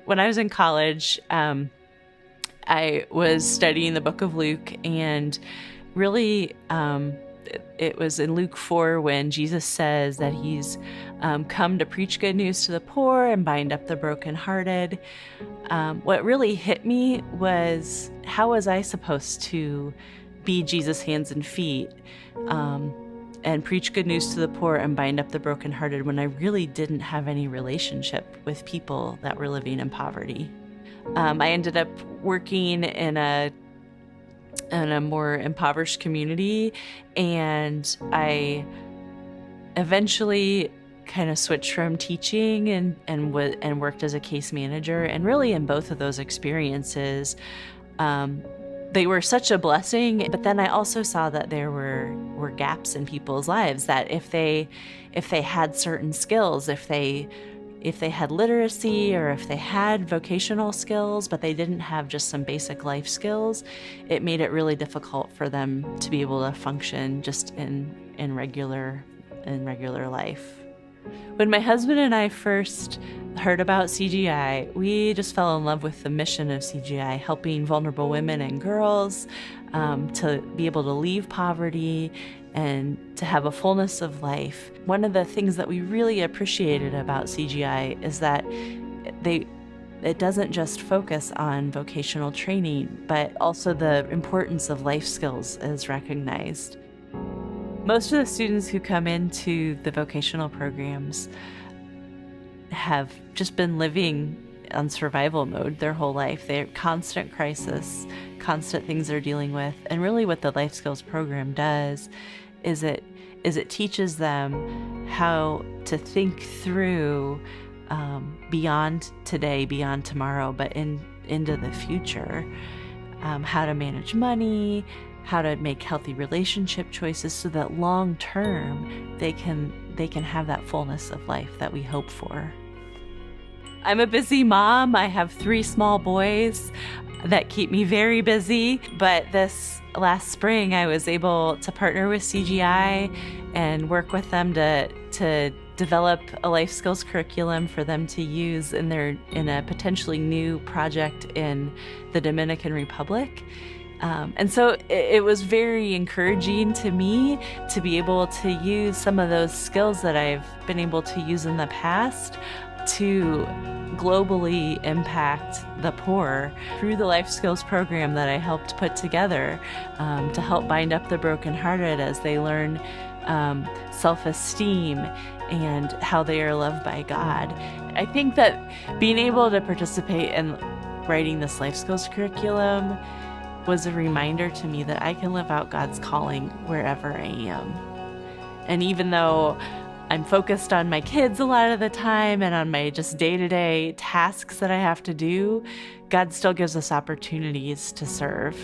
when I was in college, I was studying the book of Luke, and really it was in Luke 4 when Jesus says that he's come to preach good news to the poor and bind up the brokenhearted. What really hit me was, how was I supposed to be Jesus' hands and feet and preach good news to the poor and bind up the brokenhearted when I really didn't have any relationship with people that were living in poverty? I ended up working in a more impoverished community, and I eventually kind of switched from teaching and worked as a case manager. And really, in both of those experiences, they were such a blessing. But then I also saw that there were gaps in people's lives, that if they had certain skills, if they had literacy, or if they had vocational skills, but they didn't have just some basic life skills, it made it really difficult for them to be able to function just in regular life. When my husband and I first heard about CGI, we just fell in love with the mission of CGI, helping vulnerable women and girls to be able to leave poverty and to have a fullness of life. One of the things that we really appreciated about CGI is that it doesn't just focus on vocational training, but also the importance of life skills is recognized. Most of the students who come into the vocational programs have just been living on survival mode their whole life. They're constant crisis, constant things they're dealing with. And really what the Life Skills program does is it teaches them how to think through beyond today, beyond tomorrow, but into the future. How to manage money, how to make healthy relationship choices, so that long term they can have that fullness of life that we hope for. I'm a busy mom. I have 3 small boys that keep me very busy, but this last spring I was able to partner with CGI and work with them to develop a life skills curriculum for them to use in a potentially new project in the Dominican Republic. And so it was very encouraging to me to be able to use some of those skills that I've been able to use in the past to globally impact the poor through the Life Skills program that I helped put together to help bind up the brokenhearted as they learn self-esteem and how they are loved by God. I think that being able to participate in writing this Life Skills curriculum was a reminder to me that I can live out God's calling wherever I am. And even though I'm focused on my kids a lot of the time and on my just day-to-day tasks that I have to do, God still gives us opportunities to serve.